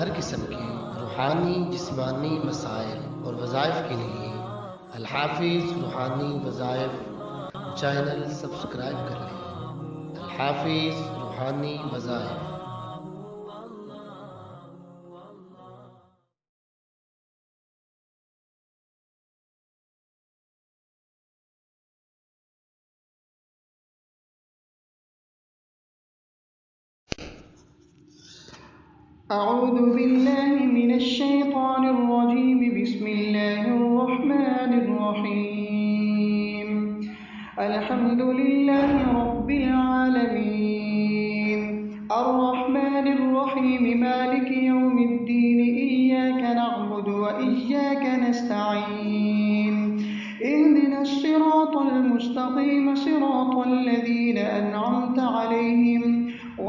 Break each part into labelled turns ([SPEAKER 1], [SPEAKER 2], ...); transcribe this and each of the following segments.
[SPEAKER 1] हर किस्म के रूहानी जिस्मानी मसाइल और वज़ाइफ के लिए अल हाफिज़ रूहानी वज़ाइफ चैनल सब्सक्राइब कर लें। अल हाफिज़ रूहानी वज़ाइफ।
[SPEAKER 2] أعوذ بالله من الشيطان الرجيم بسم الله الرحمن الرحيم الحمد لله رب العالمين الرحمن الرحيم مالك يوم الدين إياك نعبد وإياك نستعين اهدنا الصراط المستقيم صراط الذين أنعمت عليهم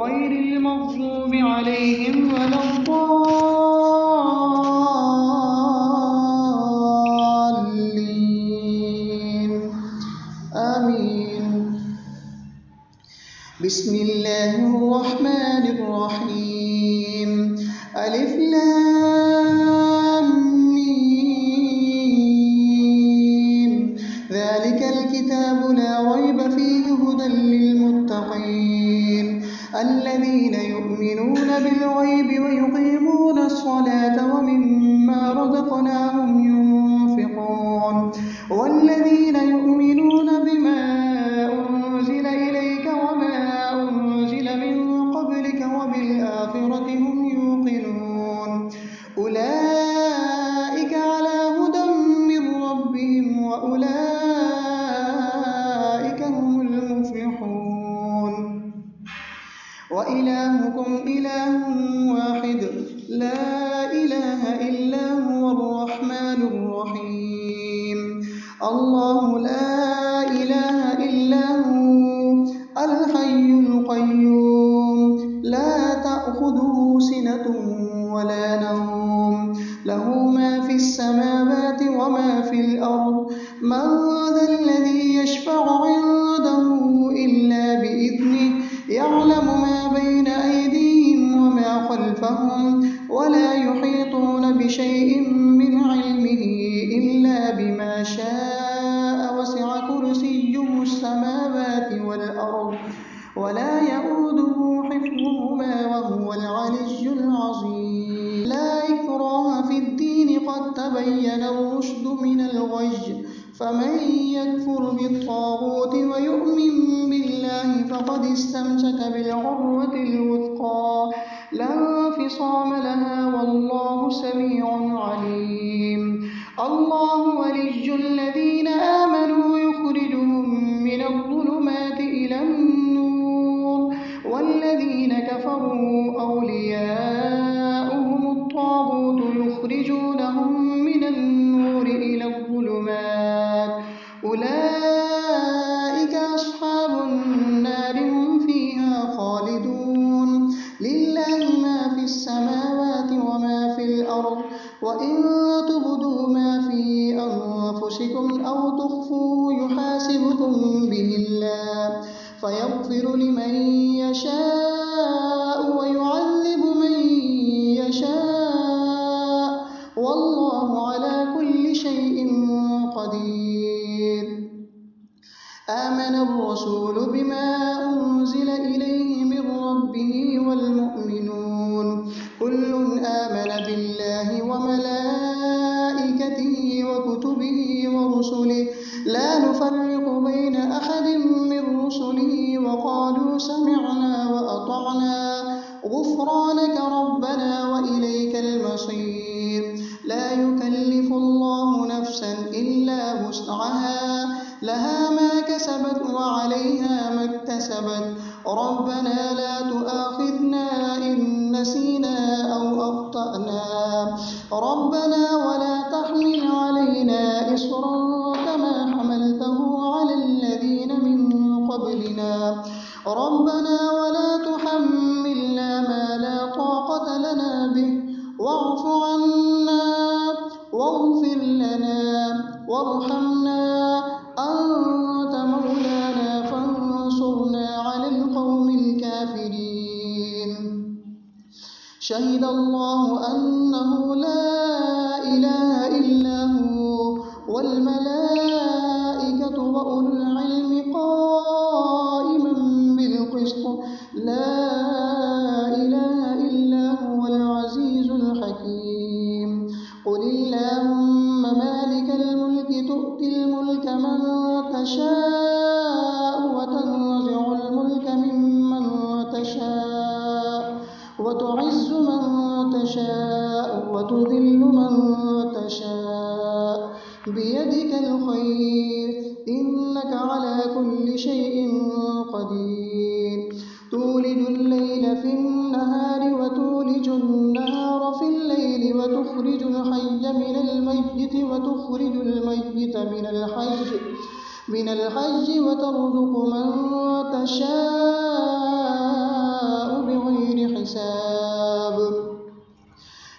[SPEAKER 2] غير المغضوب عليهم ولا الضالين آمين بسم الله الرحمن الرحيم ألف لام ميم ذلك الكتاب لا ريب فيه هدى للمتقين الذين يؤمنون بالغيب ويقيمون الصلاة ومما رزقناهم ينفقون والذين يؤمنون بما أنزل إليك وما أنزل من قبلك وبالآخرة هم يوقنون أولئك على هدى من ربهم وأولئك هم المفلحون وإلهكم إله واحد لا إله إلا هو الرحمن الرحيم الله لا إله إلا هو الحي القيوم لا تأخذه سنة ولا نوم له ما في السماوات وما في الأرض من ذا الذي يشفع عنده إلا بإذنه يعلم ما بين أيديهم وما خلفهم ولا يحيطون بشيء من علمه إلا بما شاء وسع كرسيه السماوات والأرض ولا يئوده حفظهما وهو العلي العظيم لا إكراه في الدين قد تبين الرشد من الغي فمن يكفر بالطاغوت ويؤمن بالله فقد استمسك بالعروة الوثقى لا انفصام لها والله سميع عليم الله ولي الذين آمنوا يخرجهم من الظلمات إلى النور والذين كفروا أولياؤهم الطاغوت يخرجونهم من النور إلى الظلمات أولئك أصحاب النار هم فيها خالدون لله ما في السماوات وما في الأرض وإن تبدوا ما في أنفسكم أو تخفوه يحاسبكم به الله فيغفر لمن يشاء ويعذب من يشاء والله على كل شيء قدير آمن الرسول بما أنزل إليه من ربه والمؤمنون كل آمن بالله وملائكته وكتبه ورسله لا نفرق بين أحد من رسله وقالوا سمعنا وأطعنا غفرانك ربنا وإليك المصير لا يكلف الله نفسا إلا وسعها لها ما كسبت وعليها ما اكتسبت ربنا لا تؤاخذنا إن نسينا أو أخطأنا ربنا ولا تحمل علينا إصرا كما حملته على الذين من قبلنا ربنا ولا تحملنا ما لا طاقة لنا به واعف عنا واغفر لنا وارحمنا أنت مولانا فانصرنا على القوم الكافرين شهد الله أنه لا إله إلا هو والملائكة وأولو العلم قائما بالقسط لا إله إلا هو العزيز الحكيم قل اللهم مالك الملك تؤتي الملك من تشاء وتنزع الملك ممن تشاء وتعز من تشاء وتذل من تشاء بيدك الخير إنك على كل شيء قدير تولج الليل في النهار وتولج النهار في الليل وتخرج الحي من الميت وتخرج الميت من الحي وترزق من تشاء بغير حساب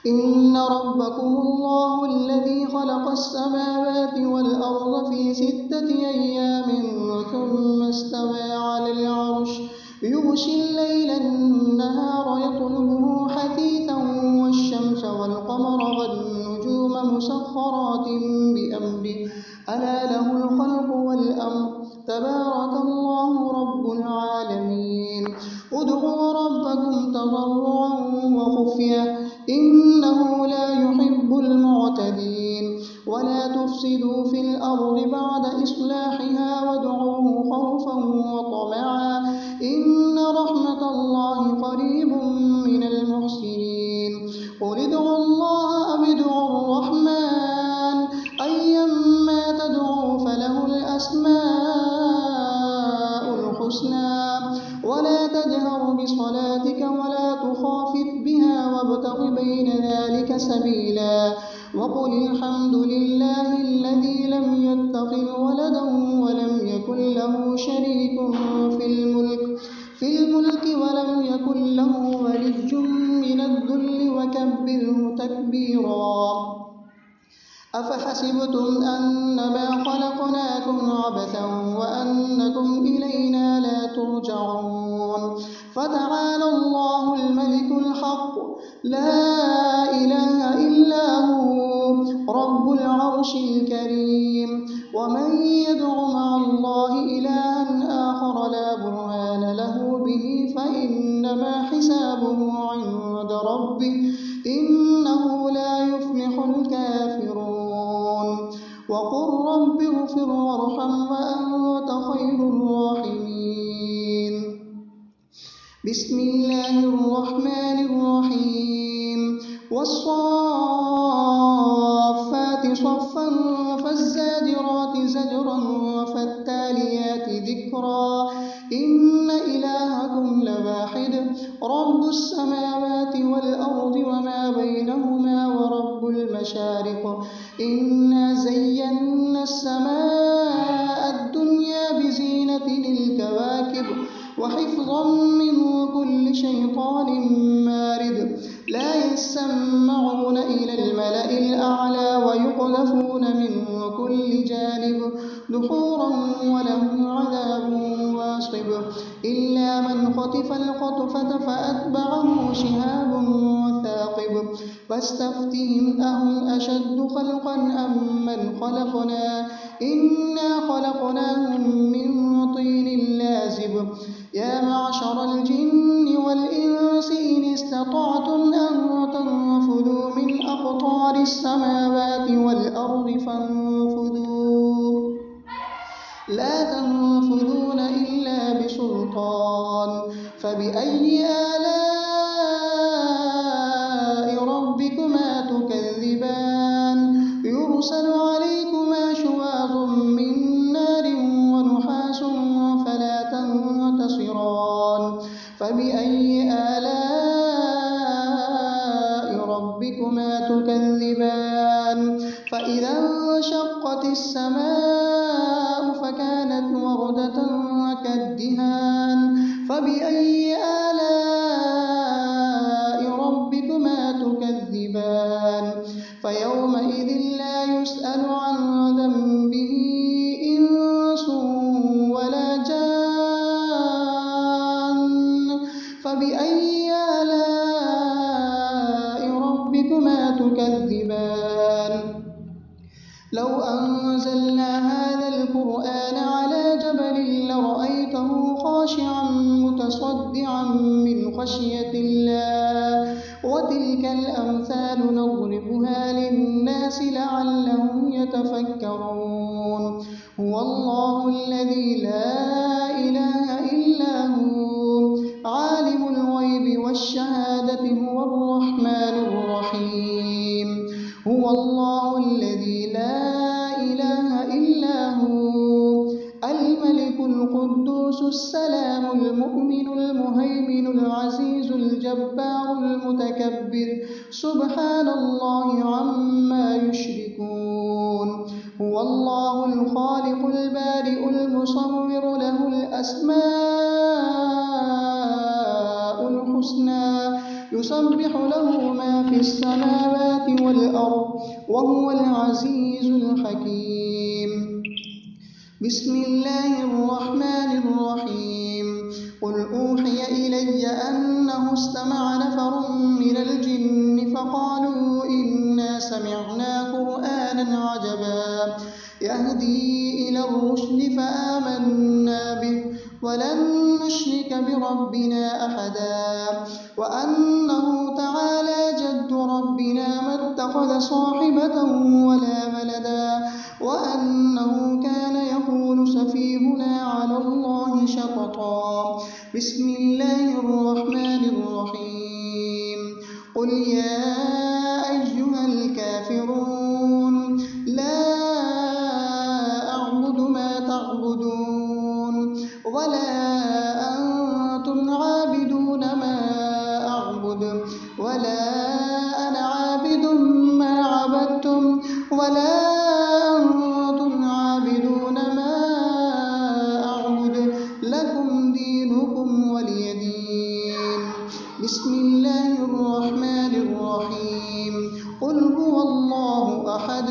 [SPEAKER 2] إن ربكم الله الذي خلق السماوات والأرض في 6 أيام ثم استوى على العرش يغشي الليل النهار يطلبه حثيثا والشمس والقمر والنجوم مسخرات بأمره ألا له الخلق والأمر تبارك الله رب العالمين ادعوا ربكم تضرعا وخفية إنه لا يحب المعتدين ولا تفسدوا في الأرض بعد إصلاحها وادعوه خوفا وطمعا إن رحمة الله قريب من المحسنين قل ادعوا الله أو ادعوا الرحمن أيما تدعوا فله الأسماء الحسنى ولا تجهر بصلاتك ولا تخافت بها وابتغ بين ذلك سبيلا وقل الحمد لله الذي لم يتخذ ولدا ولم يكن له شريك في الملك ولم يكن له ولي من الذل وكبره تكبيرا أفحسبتم أنما خلقناكم عبثا وأنكم إلينا لا ترجعون فتعالى الله الملك الحق لا إله إلا هو رب العرش الكريم ومن يدع مع الله إلها آخر لا برهان له به فإنما حسابه عند ربه إنه لا يفلح الكافرون وقل رب اغفر وارحم وأنت خير الراحمين بسم الله الرحمن الرحيم والصافات صفا فالزاجرات زجرا فالتاليات ذكرا إن إلهكم لواحد رب السماوات والأرض وما بينهما ورب المشارق إنا زينا السماء الدنيا بزينة للكواكب وحفظا من كل شيطان مارد لا يسمعون إلى الملأ الأعلى ويقذفون من كل جانب دحورا ولهم عذاب واصب إلا من خطف الخطفة فأتبعه شهاب ثاقب فاستفتهم أهم أشد خلقا أم من خلقنا إنا خلقناهم من طين لازب يا معشر الجن والإنس إن استطعتم أن تنفذوا من أقطار السماوات والأرض فانفذوا لا تنفذون إلا بسلطان فبأي آلاء ربكما تكذبان يرسل عليكما شواظ من نار ونحاس فلا تنتصران فبأي آلاء ربكما تكذبان فإذا انشقت السماء فكانت وردة كالدهان فبأي آلاء ربكما تكذبان فيومئذ لا يسأل عن ذنبه إنس ولا جان فبأي آلاء ربكما تكذبان لو أنزلنا هذا القرآن على جبل لرأيته خاشعا متصدعا من خشية الله وتلك الأمثال نضربها للناس لعلهم يتفكرون هو الله الذي لا إله إلا هو عالم الغيب والشهادة هو الرحمن الرحيم هو الله الذي لا إله إلا هو الملك القدوس السلام المؤمن المهيمن العزيز الجبار المتكبر سبحان الله عما يشركون هو الله الخالق البارئ المصور له الأسماء الحسنى يسبح له ما في السماوات والأرض وهو العزيز الحكيم بسم الله الرحمن الرحيم قل أوحي إلي أنه استمع نفر من الجن فقالوا إنا سمعنا قرآنا عجبا يهدي إلى الرشد فآمنا به ولن نشرك بربنا أحدا وأنه تعالى جد ربنا ما اتخذ صاحبة ولا ولدا وأنه كان يقول سفيهنا على الله شططا بسم الله الرحمن الرحيم قل يا أيها الكافرون لا أعبد ما تعبدون ولا أنتم عابدون ما أعبد ولا أنا عابد ما عبدتم ولا أنتم عابدون ما أعبد لكم دينكم ولي دين بسم الله الرحمن الرحيم قل هو الله أحد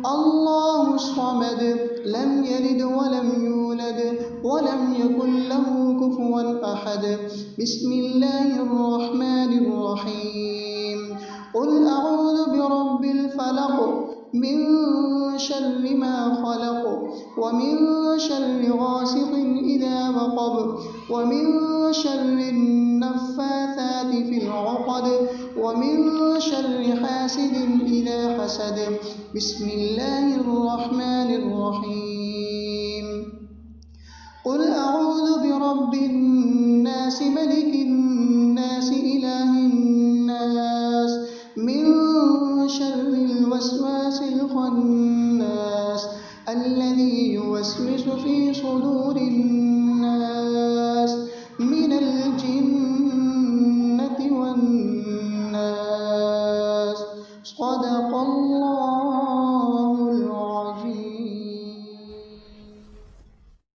[SPEAKER 2] الله الصمد لم يلد ولم يولد ولم يكن له كفوا أحد بسم الله الرحمن الرحيم قل أعوذ برب الفلق من شر ما خلق ومن شر غاسق إذا وقب ومن شر النفاثات في العقد ومن شر حاسد إذا حسد بسم الله الرحمن الرحيم قل أعوذ برب الناس ملك الناس إله الناس من شر الوسواس الخناس الذي يوسوس في صدور الناس من الجنة والناس صدق الله